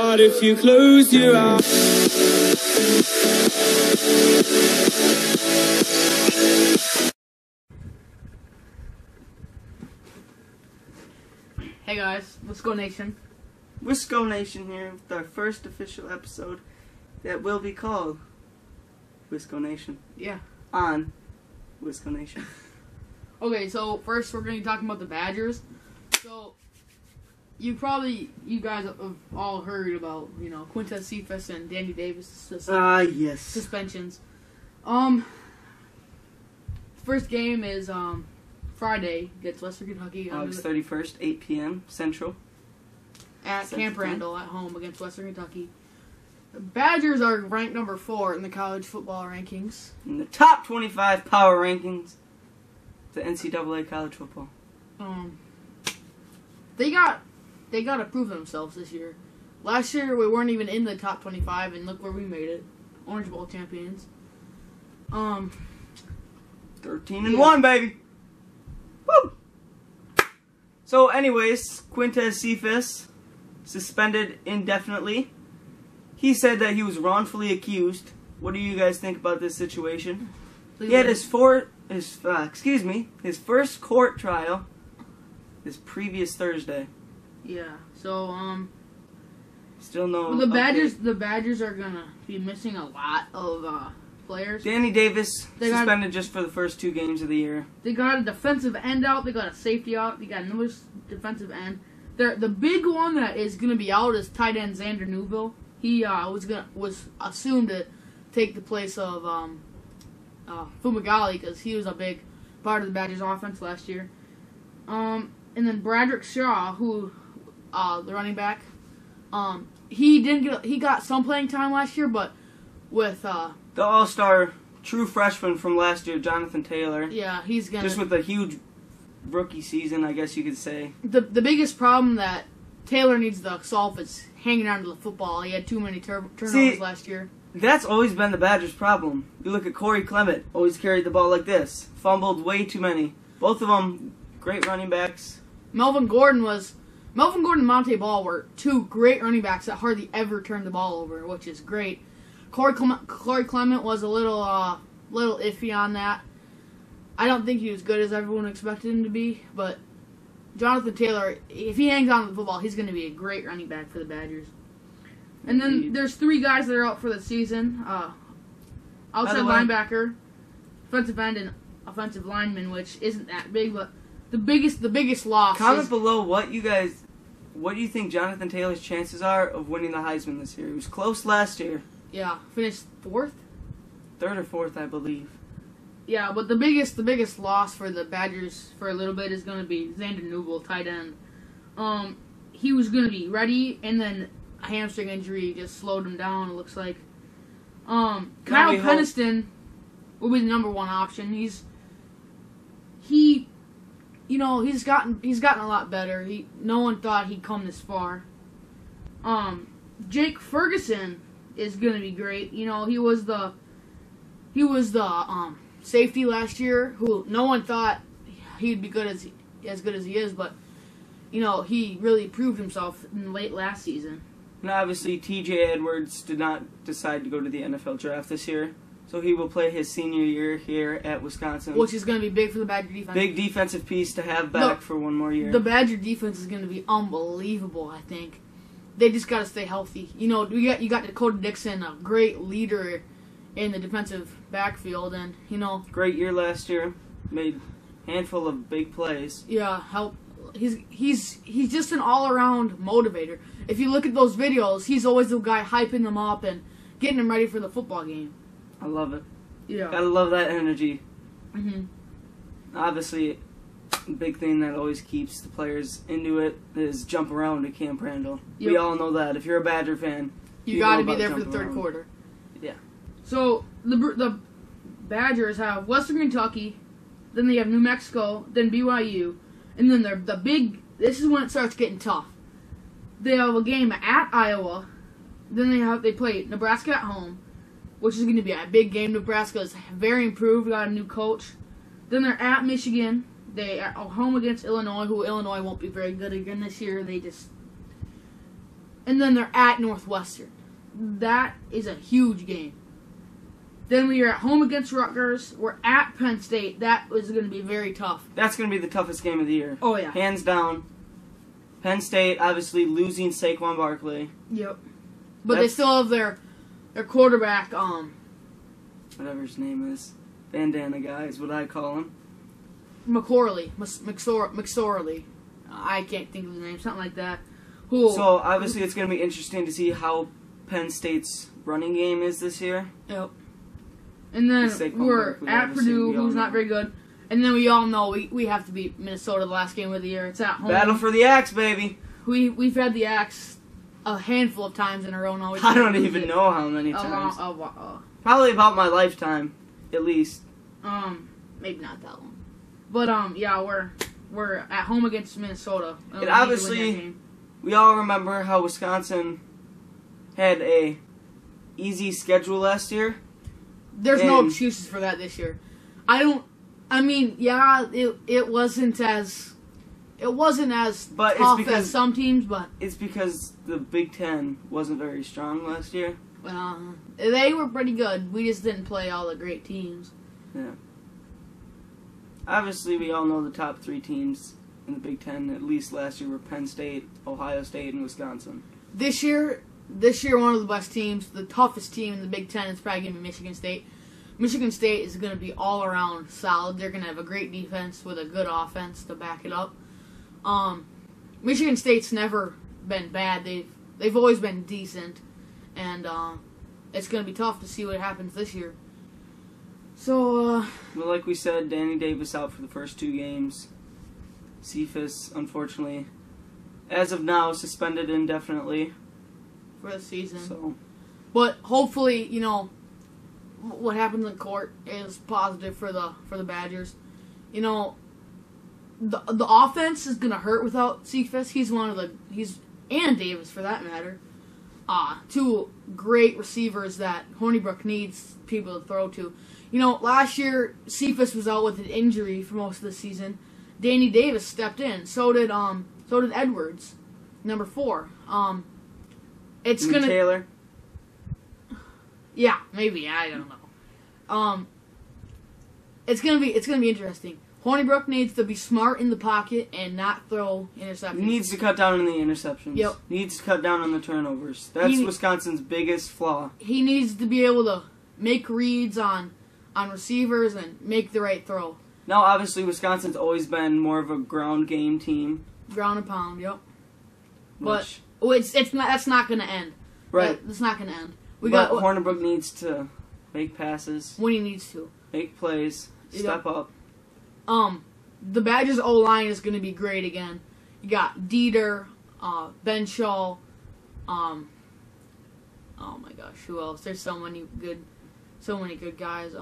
But if you close your eyes, hey guys, Wisco Nation. Wisco Nation here with our first official episode that will be called Wisco Nation. Yeah. On Wisco Nation. Okay, so first we're going to be talking about the Badgers. So, you guys have all heard about, Quintez Cephas and Danny Davis Yes. suspensions. First game is Friday against Western Kentucky. August 31st, 8 p.m. Central. At Central Camp Time. Randall at home against Western Kentucky. The Badgers are ranked number 4 in the college football rankings. In the top 25 power rankings, the NCAA college football. They got to prove themselves this year. Last year we weren't even in the top 25, and look where we made it. Orange Bowl champions. 13-1, baby. Woo! So, anyways, Quintez Cephas suspended indefinitely. He said that he was wrongfully accused. What do you guys think about this situation? He had his first court trial this previous Thursday. Yeah. So Still no. the update. Badgers are gonna be missing a lot of players. Danny Davis They got- suspended just for the first 2 games of the year. They got a defensive end out. They got a safety out. They got another defensive end. The big one that is gonna be out is tight end Xander Newville. He was assumed to take the place of Fumagalli because he was a big part of the Badgers' offense last year. And then Bradrick Shaw, who the running back, he got some playing time last year, but with The all-star true freshman from last year, Jonathan Taylor. yeah, he's gonna Just with a huge rookie season, I guess you could say. the biggest problem that Taylor needs to solve is hanging on to the football. He had too many turnovers last year. That's always been the Badgers' problem. You look at Corey Clement, always carried the ball like this. Fumbled way too many. Both of them, great running backs. Melvin Gordon and Monte Ball were 2 great running backs that hardly ever turned the ball over, which is great. Corey Clement was a little iffy on that. I don't think he was good as everyone expected him to be, but Jonathan Taylor, if he hangs on to the football, he's going to be a great running back for the Badgers. And then there's 3 guys that are out for the season. Outside linebacker, defensive end, and offensive lineman, which isn't that big, but the biggest loss Comment below what do you think Jonathan Taylor's chances are of winning the Heisman this year? He was close last year. Yeah, finished 4th? 3rd or 4th, I believe. Yeah, but the biggest loss for the Badgers for a little bit is going to be Xander Newville, tight end. He was going to be ready, and then a hamstring injury just slowed him down, it looks like. Kyle Peniston will be the number 1 option. He's gotten a lot better. No one thought he'd come this far. Jake Ferguson is going to be great. He was the safety last year, who no one thought he'd be as good as he is, but he really proved himself in late last season. And obviously, T.J. Edwards did not decide to go to the NFL draft this year, so he will play his senior year here at Wisconsin. Which is going to be big for the Badger defense. Big defensive piece to have back for one more year. The Badger defense is going to be unbelievable, I think. They just got to stay healthy. You got Dakota Dixon, a great leader in the defensive backfield, and great year last year, made a handful of big plays. Yeah, he's just an all-around motivator. If you look at those videos, he's always the guy hyping them up and getting them ready for the football game. I love it. Yeah, gotta love that energy. Mhm. Obviously, the big thing that always keeps the players into it is jump around at Camp Randall. Yep. We all know that. If you're a Badger fan, you got to be there for the third quarter. Yeah. So the Badgers have Western Kentucky, then they have New Mexico, then BYU, and then this is when it starts getting tough. They have a game at Iowa, then they play Nebraska at home, which is going to be a big game. Nebraska is very improved, got a new coach. Then they're at Michigan. They are home against Illinois, who Illinois won't be very good again this year. and then they're at Northwestern. That is a huge game. Then we are at home against Rutgers. We're at Penn State. That is going to be very tough. That's going to be the toughest game of the year. Oh, yeah. Hands down. Penn State, obviously, losing Saquon Barkley. Yep. But they still have their quarterback, whatever his name is. Bandana guy is what I call him. McSorley. I can't think of his name. Something like that. So, obviously, it's going to be interesting to see how Penn State's running game is this year. Yep. And then we're at Purdue, who's not very good. And then we all know we have to beat Minnesota the last game of the year. It's at home. Battle for the Axe, baby. We've had the Axe a handful of times in a row now. I don't even know how many times. Probably about my lifetime, at least. Maybe not that long. But yeah, we're at home against Minnesota. And obviously, we all remember how Wisconsin had a easy schedule last year. There's no excuses for that this year. It wasn't as tough as some teams, but it's because the Big Ten wasn't very strong last year. They were pretty good. We just didn't play all the great teams. Yeah. Obviously, we all know the top 3 teams in the Big Ten, at least last year, were Penn State, Ohio State, and Wisconsin. This year, one of the best teams, the toughest team in the Big Ten is probably going to be Michigan State. Michigan State is going to be all around solid. They're going to have a great defense with a good offense to back it up. Michigan State's never been bad. They've always been decent, and it's going to be tough to see what happens this year. So, well, like we said, Danny Davis out for the first 2 games. Cephas, unfortunately, as of now, suspended indefinitely for the season. So, but hopefully, what happens in court is positive for the Badgers. The offense is gonna hurt without Cephas. And Davis for that matter. 2 great receivers that Hornibrook needs people to throw to. Last year Cephas was out with an injury for most of the season. Danny Davis stepped in. So did Edwards, number 4. It's gonna Taylor. Yeah, maybe, I don't know. It's gonna be interesting. Hornibrook needs to be smart in the pocket and not throw interceptions. He needs to cut down on the interceptions. Yep. Needs to cut down on the turnovers. That's Wisconsin's biggest flaw. He needs to be able to make reads on receivers and make the right throw. Now, obviously, Wisconsin's always been more of a ground game team. Ground and pound, yep. But that's not going to end. Right. It's not going to end. But Hornibrook needs to make passes. When he needs to. Make plays. Step up. The Badgers O-line is going to be great again. You got Dieter, Ben Shaw, oh my gosh, who else? There's so many good guys.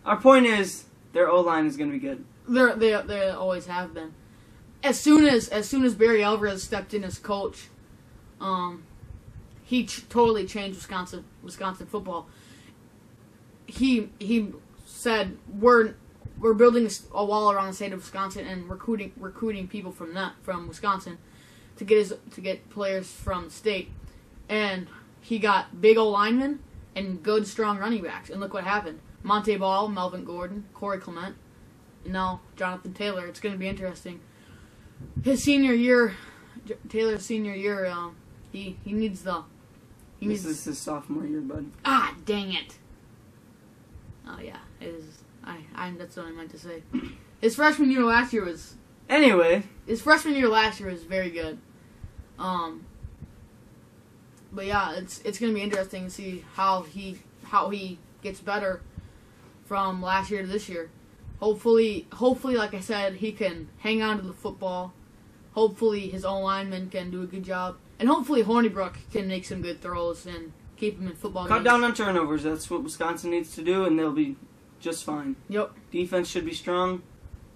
Our point is, their O-line is going to be good. They always have been. As soon as Barry Alvarez stepped in as coach, he totally changed Wisconsin football. He said we're building a wall around the state of Wisconsin and recruiting people from Wisconsin to get players from the state, and he got big O linemen and good strong running backs. And look what happened: Monte Ball, Melvin Gordon, Corey Clement, and now Jonathan Taylor. It's going to be interesting. Taylor's senior year, he needs the. This is his sophomore year, bud. Ah, dang it! Oh yeah, it is. That's what I meant to say. His freshman year last year was. Anyway, his freshman year last year was very good. But yeah, it's gonna be interesting to see how he gets better from last year to this year. Hopefully, like I said, he can hang on to the football. Hopefully, his own linemen can do a good job, and hopefully, Hornibrook can make some good throws and keep him in football games. Cut down on turnovers. That's what Wisconsin needs to do, and they'll be just fine. Yep. Defense should be strong.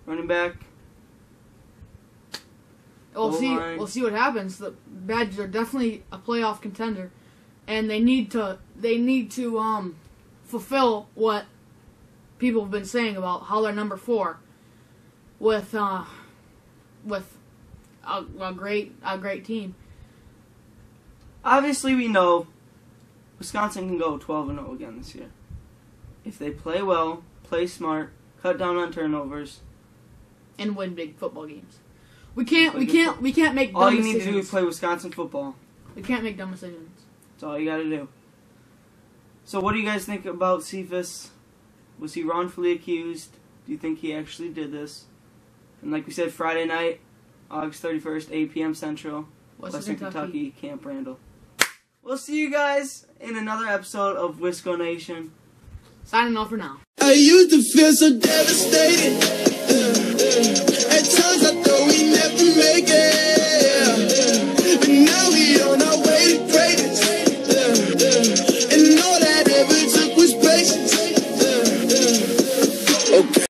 Running back. We'll see what happens. The Badgers are definitely a playoff contender, and they need to fulfill what people have been saying about how they're number 4 with a great team. Obviously, we know Wisconsin can go 12-0 again this year. If they play well, play smart, cut down on turnovers, and win big football games. We can't make dumb decisions. All you need to do is play Wisconsin football. We can't make dumb decisions. That's all you got to do. So what do you guys think about Cephas? Was he wrongfully accused? Do you think he actually did this? And like we said, Friday night, August 31st, 8 p.m. Central, Western Kentucky, Camp Randall. We'll see you guys in another episode of Wisco Nation. Signing off for now. I used to feel so devastated.